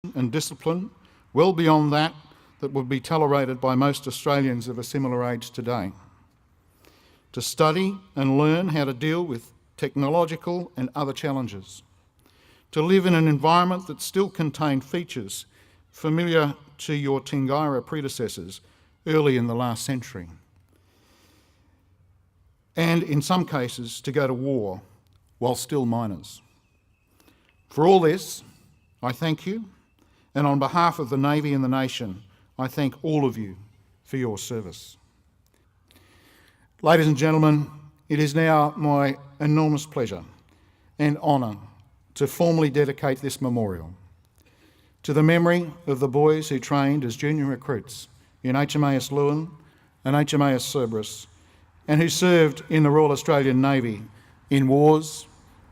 and discipline well beyond that would be tolerated by most Australians of a similar age today. To study and learn how to deal with technological and other challenges. To live in an environment that still contained features familiar to your Tingara predecessors early in the last century. And in some cases, to go to war while still minors. For all this, I thank you, and on behalf of the Navy and the nation, I thank all of you for your service. Ladies and gentlemen, it is now my enormous pleasure and honour to formally dedicate this memorial to the memory of the boys who trained as junior recruits in HMAS Lewin and HMAS Cerberus, and who served in the Royal Australian Navy in wars,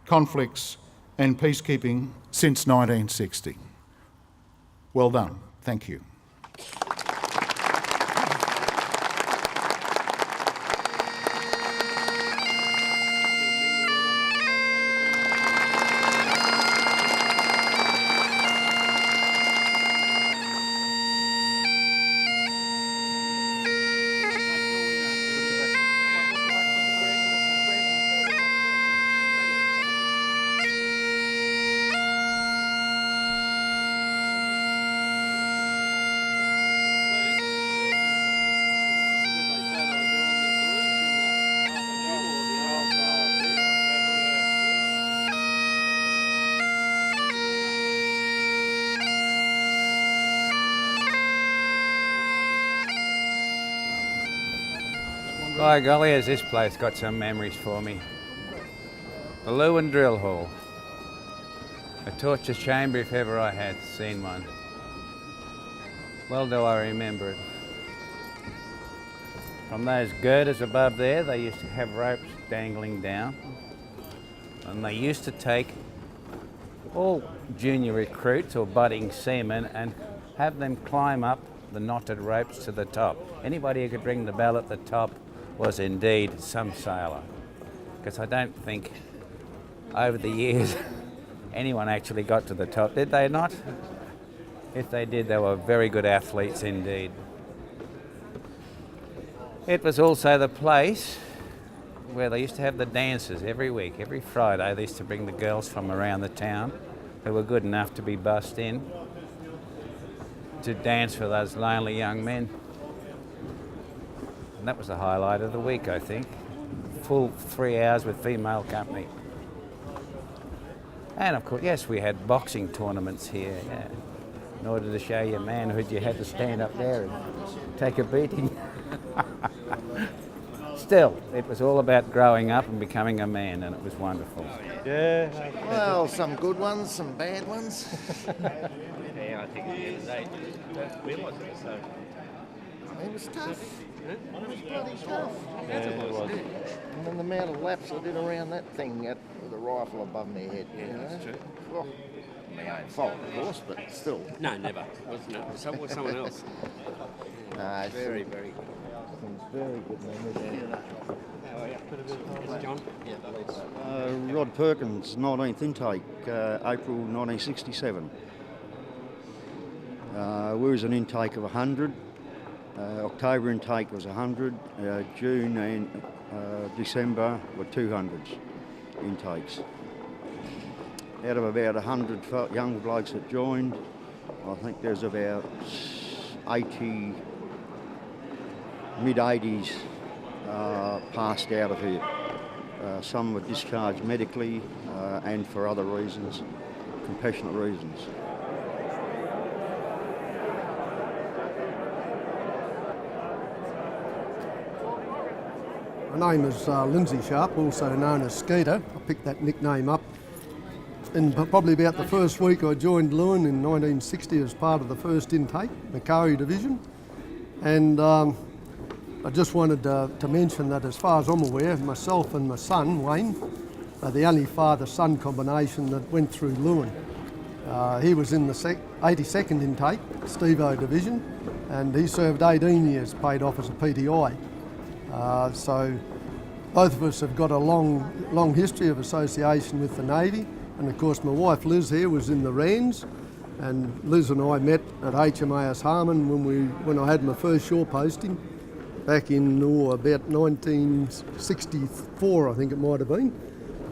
conflicts and peacekeeping since 1960. Well done. Thank you. By golly, has this place got some memories for me. The Lewin Drill Hall. A torture chamber if ever I had seen one. Well do I remember it. From those girders above there, they used to have ropes dangling down. And they used to take all junior recruits or budding seamen and have them climb up the knotted ropes to the top. Anybody who could ring the bell at the top was indeed some sailor, because I don't think over the years anyone actually got to the top, did they not? If they did, they were very good athletes indeed. It was also the place where they used to have the dances every week. Every Friday they used to bring the girls from around the town who were good enough to be bussed in to dance for those lonely young men. And that was the highlight of the week, I think. Full 3 hours with female company. And of course, yes, we had boxing tournaments here. Yeah. In order to show your manhood, you had to stand up there and take a beating. Still, it was all about growing up and becoming a man, and it was wonderful. Yeah. Well, some good ones, some bad ones. Yeah, I think at the end of the day, don't realise it. So. It was tough. It was bloody tough. Yeah, it was. And then the amount of laps I did around that thing with a rifle above my head. Yeah, you know? that's true. Well, my own fault, of course, but still. No, never. It was someone else. No, Very, very good. some very good memories. How are you? Yes, John? Rod Perkins, 19th intake, April 1967. We was an intake of 100. October intake was 100. June and December were 200s intakes. Out of about 100 young blokes that joined, I think there's about 80, mid-80s passed out of here. Some were discharged medically and for other reasons, compassionate reasons. My name is Lindsay Sharp, also known as Skeeter. I picked that nickname up in probably about the first week I joined Lewin in 1960 as part of the first intake, Macquarie Division. And I just wanted to mention that as far as I'm aware, myself and my son, Wayne, are the only father-son combination that went through Lewin. He was in the 82nd intake, Steve-O Division, and he served 18 years paid off as a PTI. So both of us have got a long history of association with the Navy, and of course my wife Liz here was in the Rands, And Liz and I met at HMAS Harmon when I had my first shore posting back in about 1964, I think it might have been.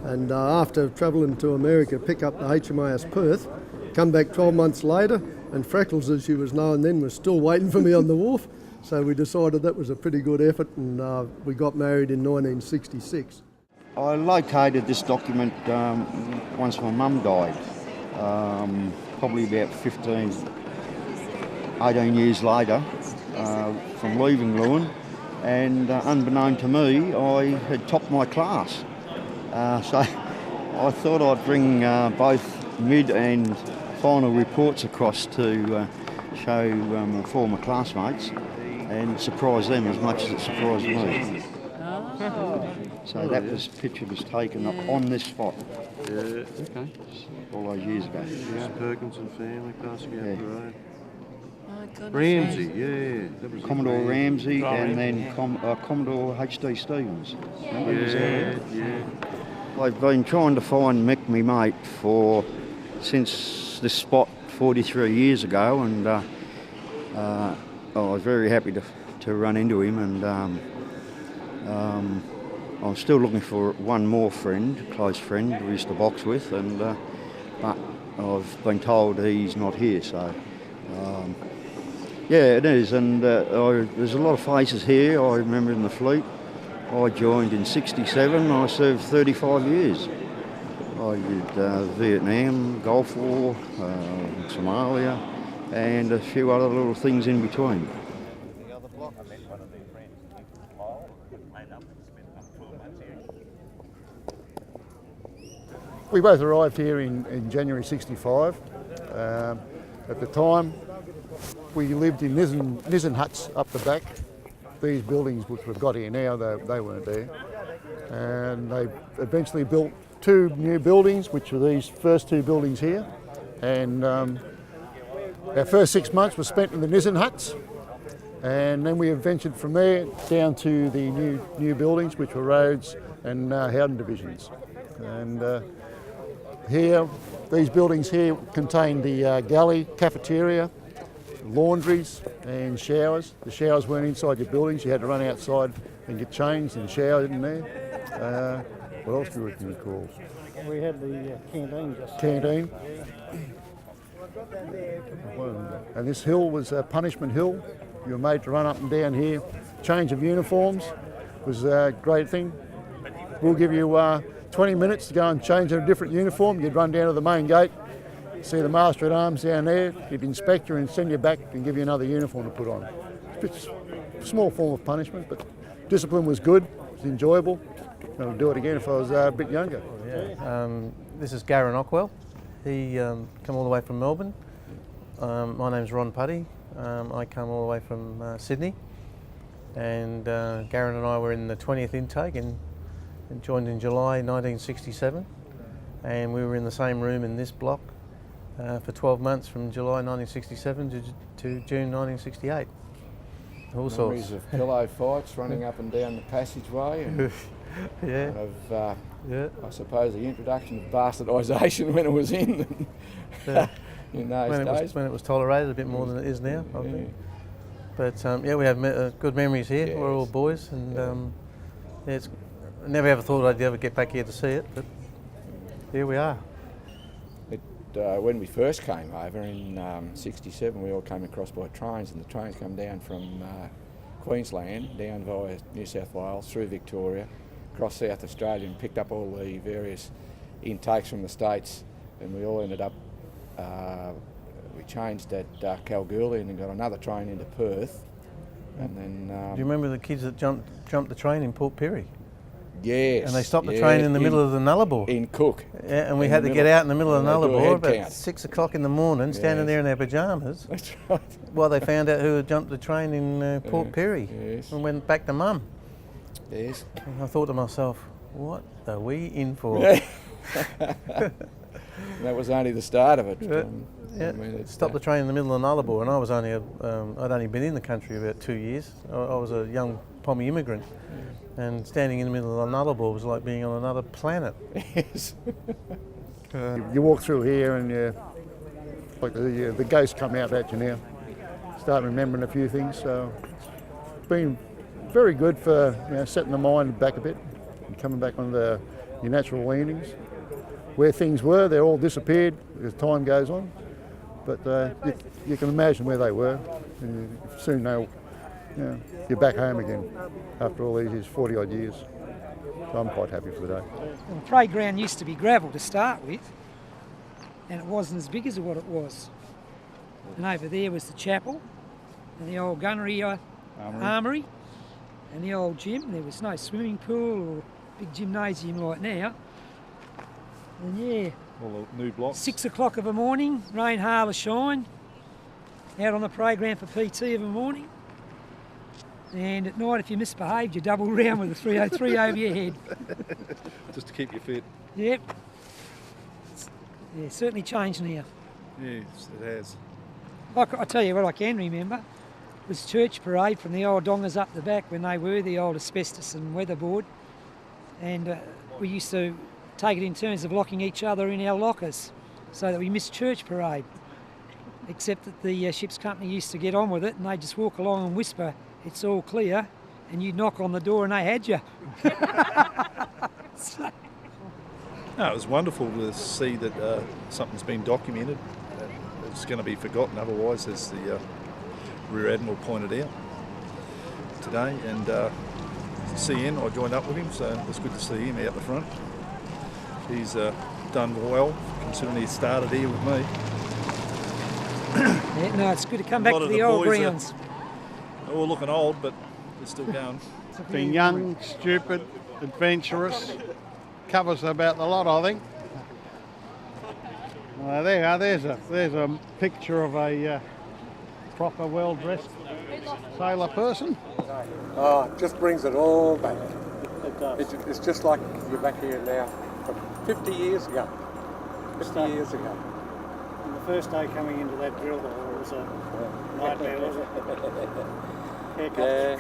And after travelling to America, pick up the HMAS Perth, come back 12 months later, and Freckles, as she was known then, was still waiting for me on the wharf. So we decided that was a pretty good effort, and we got married in 1966. I located this document once my mum died, probably about 18 years later, from leaving Lewin, and unbeknown to me, I had topped my class. So I thought I'd bring both mid and final reports across to show my former classmates and surprise them as much as it surprised me. So that was picture was taken up on this spot. Yeah, okay. All those years ago. Yeah, Perkinson family passing out Yeah. the road. Ramsey, yeah. That was Commodore Ramsey and then Commodore H.D. Stevens. Remember he was there? Yeah. I've been trying to find Mick, me mate, since this spot 43 years ago, and I was very happy to run into him, and I'm still looking for one more close friend who I used to box with, and but I've been told he's not here, so yeah, it is, and there's a lot of faces here. I remember in the fleet. I joined in '67. I served 35 years. I did Vietnam, Gulf War, Somalia, and a few other little things in between. We both arrived here in January '65. At the time, we lived in Nissen huts up the back. These buildings which we've got here now, they weren't there. And they eventually built two new buildings, which were these first two buildings here. And our first 6 months were spent in the Nissen huts. And then we ventured from there down to the new buildings, which were roads and Howden divisions. And here, these buildings here contained the galley, cafeteria, laundries and showers. The showers weren't inside your buildings, you had to run outside and get changed and showered in there. What else do you recall? We had the canteen just... Canteen. And this hill was a punishment hill. You were made to run up and down here. Change of uniforms was a great thing. We'll give you 20 minutes to go and change in a different uniform. You'd run down to the main gate, see the Master at Arms down there, he'd inspect you and send you back and give you another uniform to put on. It's a small form of punishment, but discipline was good, it was enjoyable. I would do it again if I was a bit younger. This is Garen Ockwell. He come all the way from Melbourne. My name's Ron Putty. I come all the way from Sydney. And Garen and I were in the 20th intake and joined in July 1967. And we were in the same room in this block for 12 months from July 1967 to June 1968. All Memories sorts. of pillow fights running up and down the passageway, and Yeah. kind of, Yeah. I suppose, the introduction of bastardisation when it was in Yeah. in those when days. it was tolerated a bit more than it is now, I think. But yeah, we have good memories here. Yes. We're all boys, and yeah, it's I never ever thought I'd ever get back here to see it, but here we are. When we first came over in '67, we all came across by trains, and the trains come down from Queensland, down via New South Wales, through Victoria, across South Australia, and picked up all the various intakes from the States, and we all ended up, we changed at Kalgoorlie and then got another train into Perth, and then... Do you remember the kids that jumped the train in Port Pirie? Yes. And they stopped the train in the middle of the Nullarbor. In Cook. Yeah, and we had to get out in the middle of the And they do a Nullarbor head about count. 6 o'clock in the morning, standing Yes. there in their pyjamas, That's right. while they found out who had jumped the train in Port Pirie, Yes. and went back to Mum. Yes. And I thought to myself, what are we in for? That was only the start of it. Yeah, I mean, it's, stopped the train in the middle of the Nullarbor, and I was only I'd only been in the country about 2 years. I was a young Pommy immigrant, and standing in the middle of the Nullarbor was like being on another planet. Yes. You walk through here and Like the ghosts come out at you now. Start remembering a few things. So it's been very good for setting the mind back a bit and coming back on your natural leanings. Where things were, they're all disappeared as time goes on. But you can imagine where they were. And soon you're back home again after all these years, 40 odd years. So I'm quite happy for the day. Well, the playground used to be gravel to start with, and it wasn't as big as what it was. And over there was the chapel and the old gunnery armoury and the old gym. There was no swimming pool or big gymnasium like now. And yeah, all the new blocks. 6 o'clock of a morning, rain, hail or shine, out on the playground for PT of a morning. And at night, if you misbehaved, you double round with a 303 over your head. Just to keep you fit. Yep. Yeah, certainly changed now. Yes, it has. I tell you what I can remember was church parade from the old dongers up the back when they were the old asbestos and weatherboard. And we used to take it in terms of locking each other in our lockers so that we missed church parade. Except that the ship's company used to get on with it and they'd just walk along and whisper, "It's all clear," and you'd knock on the door and they had you. No, it was wonderful to see that something's been documented. It's going to be forgotten otherwise, as the Rear Admiral pointed out today. And CN, I joined up with him, so it was good to see him out the front. He's done well, considering he started here with me. Yeah, no, it's good to come back to the old grounds. They're all looking old, but they're still going. Being young, stupid, adventurous, covers about the lot, I think. There you are, there's a picture of a proper, well-dressed sailor person. Oh, it just brings it all back. It does. It's just like you're back here now, from 50 years ago. 50 years ago. And the first day coming into that drill hall was a nightmare, wasn't it? Yeah.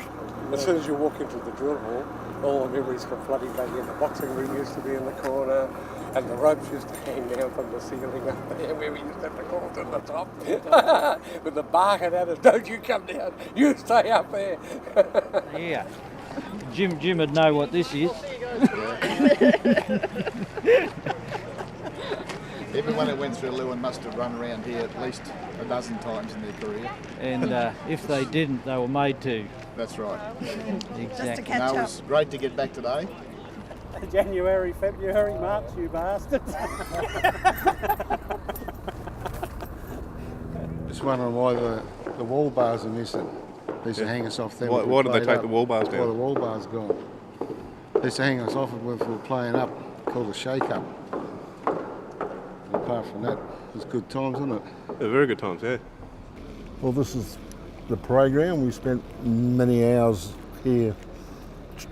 As soon as you walk into the drill hall, all the memories come flooding back in. The boxing ring used to be in the corner, and the ropes used to hang down from the ceiling up there where we used to have to call to the top. With the barking at us, "Don't you come down, you stay up there." Yeah. Jim would know what this is. Everyone who went through Lewin must have run around here at least a dozen times in their career. And if they didn't, they were made to. That's right. Exactly. Just to catch up. It was great to get back today. January, February, March, you bastards. Just wondering why the wall bars are missing. They used to hang us off them. Why did they take the wall bars down? Why the wall bars gone. They used to hang us off if we were playing up, called a shake-up. Apart from that, it was good times, wasn't it? Yeah, very good times, yeah. Well, this is the program. We spent many hours here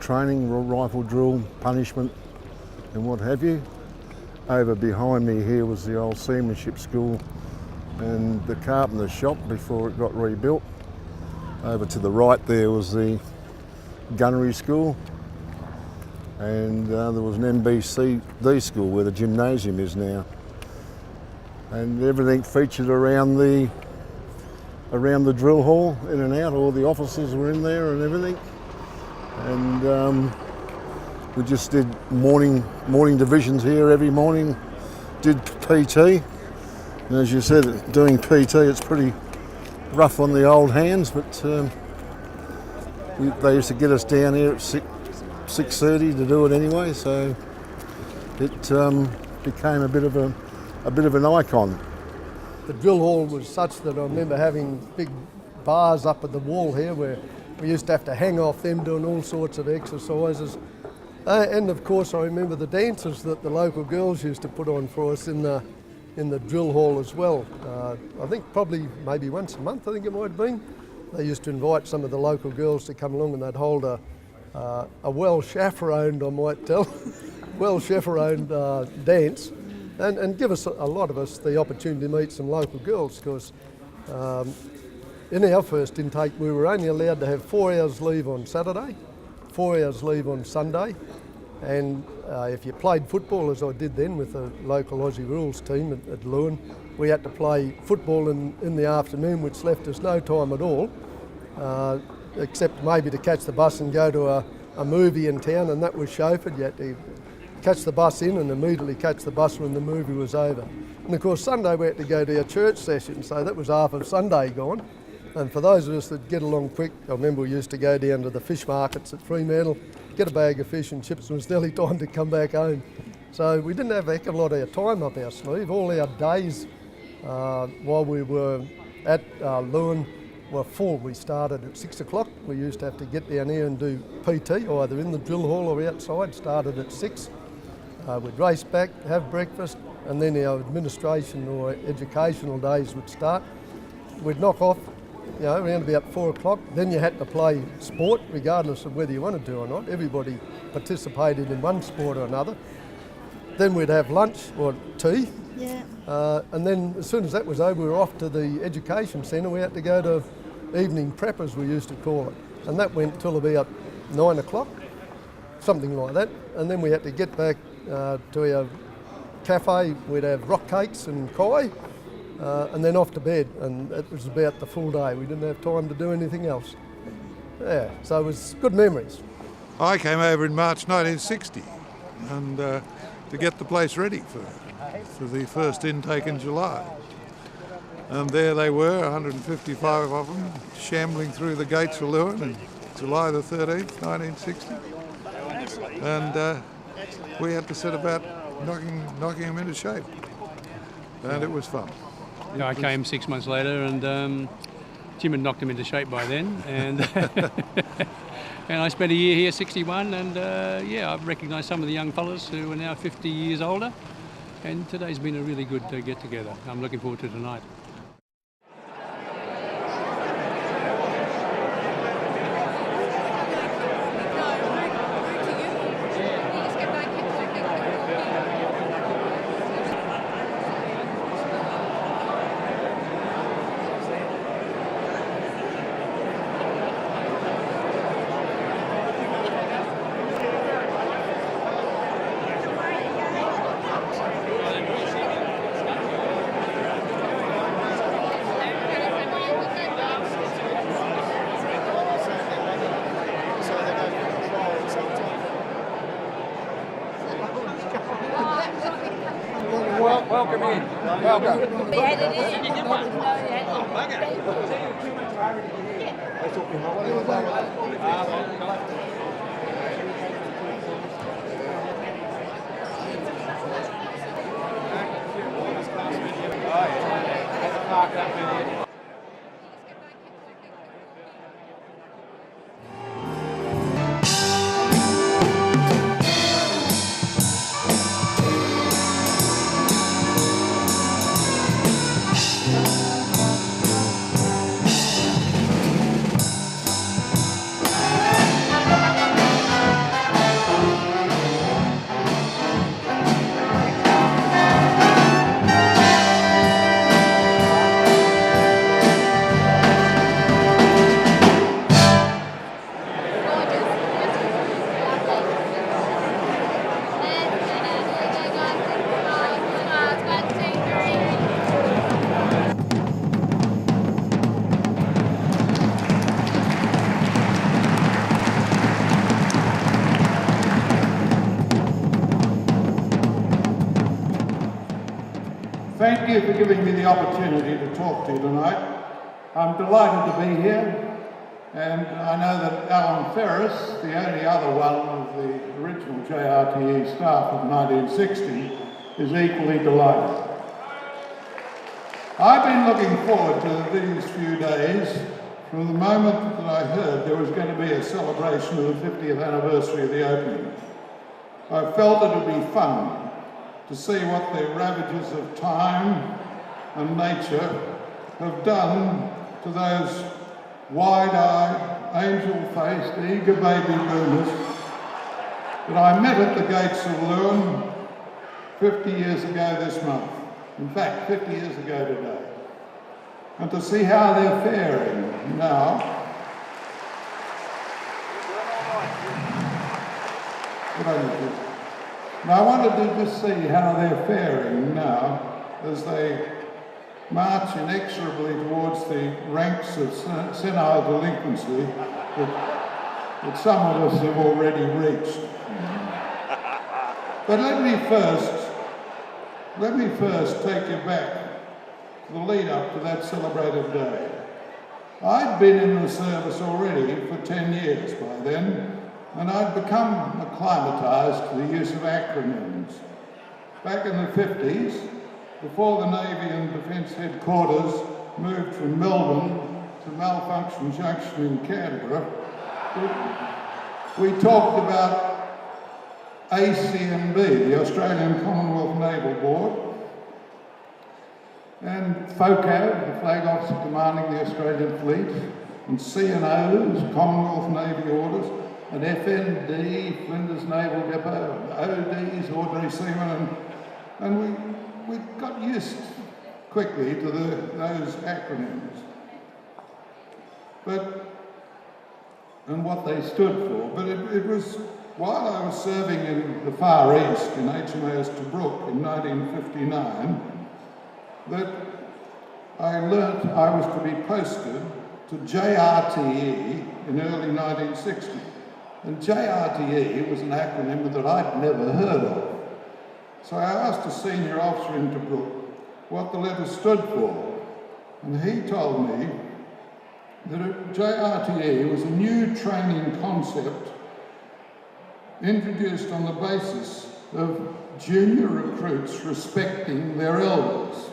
training, rifle drill, punishment and what have you. Over behind me here was the old seamanship school and the carpenter shop before it got rebuilt. Over to the right there was the gunnery school, and there was an MBCD school where the gymnasium is now. And everything featured around the drill hall, in and out. All the officers were in there and everything. And we just did morning divisions here every morning. Did PT, and as you said, doing PT, it's pretty rough on the old hands. But they used to get us down here at 6:30 to do it anyway. So it became a bit of an icon. The drill hall was such that I remember having big bars up at the wall here where we used to have to hang off them doing all sorts of exercises. And of course I remember the dances that the local girls used to put on for us in the drill hall as well. I think probably maybe once a month, I think it might have been. They used to invite some of the local girls to come along and they'd hold a well chaperoned, I might tell, well chaperoned dance. And give us, a lot of us, the opportunity to meet some local girls, because in our first intake we were only allowed to have 4 hours leave on Saturday, 4 hours leave on Sunday, And if you played football, as I did then with the local Aussie Rules team at Lewin, we had to play football in the afternoon, which left us no time at all, except maybe to catch the bus and go to a movie in town, and that was chauffeured. You had to catch the bus in and immediately catch the bus when the movie was over. And of course Sunday we had to go to a church session, so that was half of Sunday gone. And for those of us that get along quick, I remember we used to go down to the fish markets at Fremantle, get a bag of fish and chips, and it was nearly time to come back home. So we didn't have a heck of a lot of time up our sleeve. All our days while we were at Lewin were full. We started at 6 o'clock. We used to have to get down here and do PT, either in the drill hall or outside. Started at 6. We'd race back, have breakfast, and then our administration or educational days would start. We'd knock off, around about 4 o'clock. Then you had to play sport, regardless of whether you wanted to or not. Everybody participated in one sport or another. Then we'd have lunch or tea. Yeah. And then as soon as that was over, we were off to the education centre. We had to go to evening prep, as we used to call it. And that went till about 9 o'clock, something like that. And then we had to get back to our cafe. We'd have rock cakes and kai, and then off to bed. And it was about the full day. We didn't have time to do anything else. Yeah, so it was good memories. I came over in March 1960 and to get the place ready for the first intake in July. And there they were, 155 of them, shambling through the gates of Lewin on July the 13th, 1960. And we had to set about knocking them into shape. And it was fun. I came 6 months later, and Jim had knocked them into shape by then. And and I spent a year here, 61, and I've recognised some of the young fellas who are now 50 years older. And today's been a really good get-together. I'm looking forward to tonight. Welcome in. Welcome. Thank you for giving me the opportunity to talk to you tonight. I'm delighted to be here, and I know that Alan Ferris, the only other one of the original JRTE staff of 1960, is equally delighted. I've been looking forward to these few days from the moment that I heard there was going to be a celebration of the 50th anniversary of the opening. I felt it would be fun to see what the ravages of time and nature have done to those wide-eyed, angel-faced, eager baby boomers that I met at the gates of Lewin 50 years ago this month. In fact, 50 years ago today. And to see how they're faring now. Good on you, kids. Now, I wanted to just see how they're faring now as they march inexorably towards the ranks of senile delinquency that some of us have already reached. But let me first take you back to the lead up to that celebrated day. I'd been in the service already for 10 years by then, and I'd become acclimatised to the use of acronyms. Back in the 50s, before the Navy and Defence Headquarters moved from Melbourne to Malfunction Junction in Canberra, we talked about ACNB, the Australian Commonwealth Naval Board, and FOCAV, the Flag Officer Commanding the Australian Fleet, and CNOs, Commonwealth Navy Orders, and FND, Flinders Naval Depot, and ODs, Ordinary Seamen, and we got used quickly to those acronyms. And what they stood for. But it was while I was serving in the Far East in HMAS Tobruk in 1959 that I learnt I was to be posted to JRTE in early 1960. And JRTE was an acronym that I'd never heard of. So I asked a senior officer in Tobruk what the letter stood for, and he told me that JRTE was a new training concept introduced on the basis of junior recruits respecting their elders.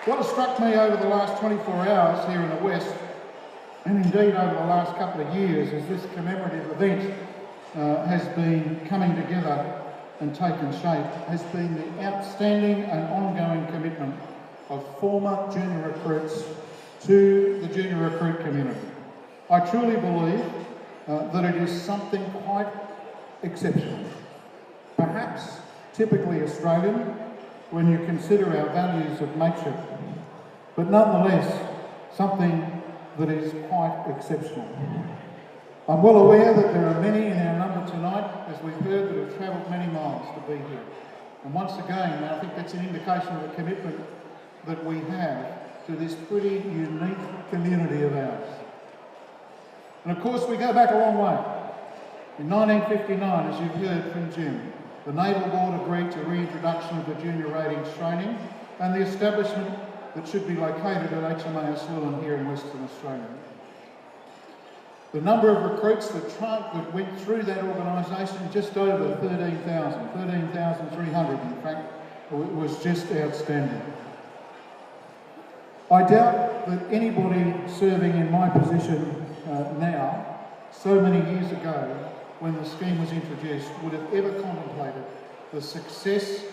What has struck me over the last 24 hours here in the West, and indeed over the last couple of years, is this commemorative event has been coming together and taken shape, has been the outstanding and ongoing commitment of former junior recruits to the junior recruit community. I truly believe that it is something quite exceptional, perhaps typically Australian when you consider our values of mateship, but nonetheless something that is quite exceptional. I'm well aware that there are many in our number tonight, as we've heard, that have travelled many miles to be here. And once again, I think that's an indication of the commitment that we have to this pretty unique community of ours. And of course, we go back a long way. In 1959, as you've heard from Jim, the Naval Board agreed to reintroduction of the junior ratings training and the establishment that should be located at HMAS Lewin here in Western Australia. The number of recruits that went through that organisation, just over 13,300 in fact, was just outstanding. I doubt that anybody serving in my position now, so many years ago, when the scheme was introduced, would have ever contemplated the success,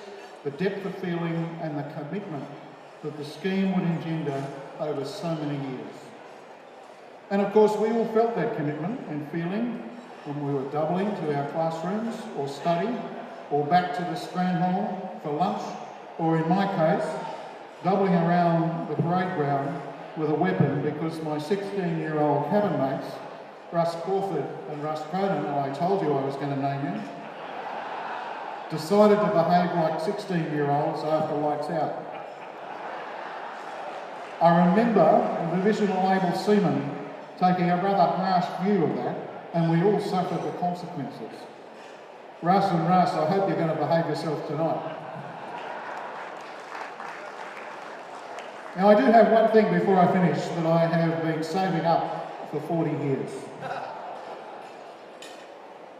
the depth of feeling and the commitment that the scheme would engender over so many years. And of course, we all felt that commitment and feeling when we were doubling to our classrooms or study, or back to the Strand Hall for lunch, or in my case, doubling around the parade ground with a weapon because my 16-year-old cabin mates, Russ Crawford and Russ Cronin, who I told you I was going to name you, decided to behave like 16-year-olds after lights out. I remember a divisional able seaman taking a rather harsh view of that, and we all suffered the consequences. Russ and Russ, I hope you're going to behave yourself tonight. Now, I do have one thing before I finish that I have been saving up for 40 years.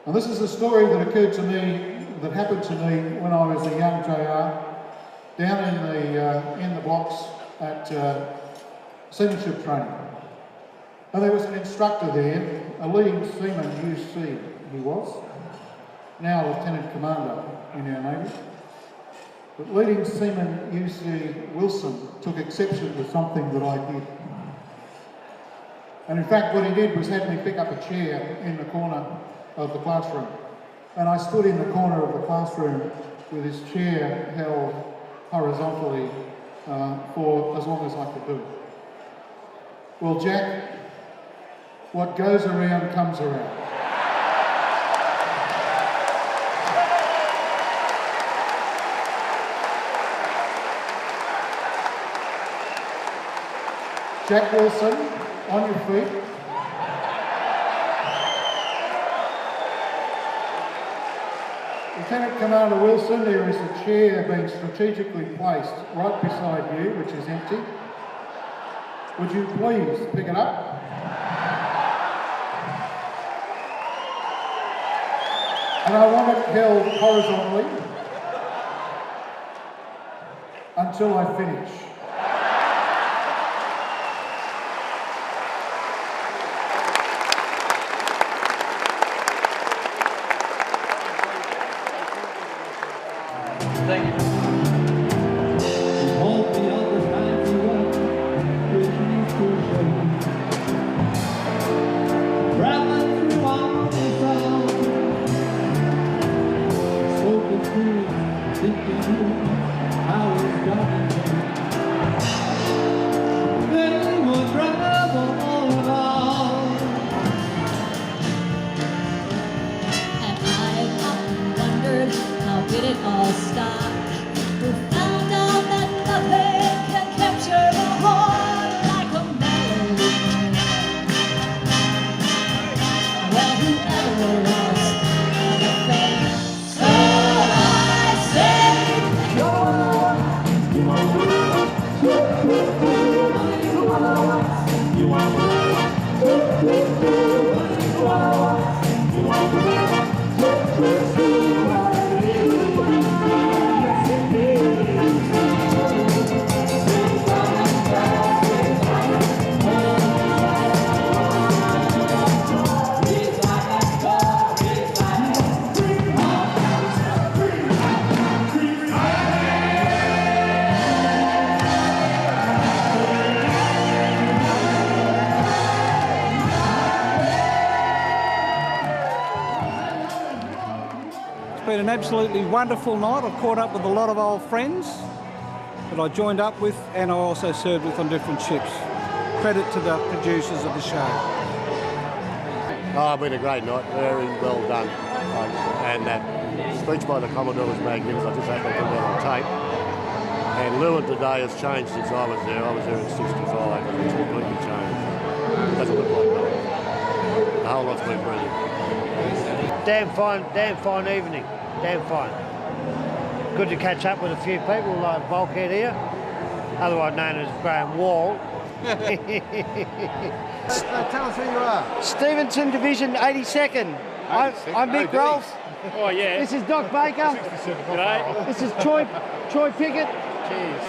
Now, this is a story that occurred to me, that happened to me when I was a young JR, down in the blocks at seamanship training. And there was an instructor there, a leading seaman, UC he was, now Lieutenant Commander in our Navy. But leading seaman UC Wilson took exception to something that I did. And in fact, what he did was had me pick up a chair in the corner of the classroom. And I stood in the corner of the classroom with his chair held horizontally for as long as I could do it. Well, Jack, what goes around comes around. Jack Wilson, on your feet. Lieutenant Commander Wilson, there is a chair being strategically placed right beside you, which is empty. Would you please pick it up? And I want it held horizontally until I finish. Thank you. How did it all start? We found out that nothing can capture the heart like a melody. Well, whoever lost everything, so I say, you are you It's been an absolutely wonderful night. I've caught up with a lot of old friends that I joined up with and I also served with on different ships. Credit to the producers of the show. Oh, it's been a great night, very well done. And that speech by the Commodore was magnificent. I just happened to put that on tape. And Lewin today has changed since I was there. I was there in '65 and it's completely changed. It doesn't look like that. The whole lot's been brilliant. Damn fine evening. Damn fine. Good to catch up with a few people like Bulkhead here, otherwise known as Graham Wall. Tell us who you are. Stevenson Division 82nd. I'm Mick Rolfe. Oh yeah. This is Doc Baker. G'day. This is Troy Pickett. Cheers.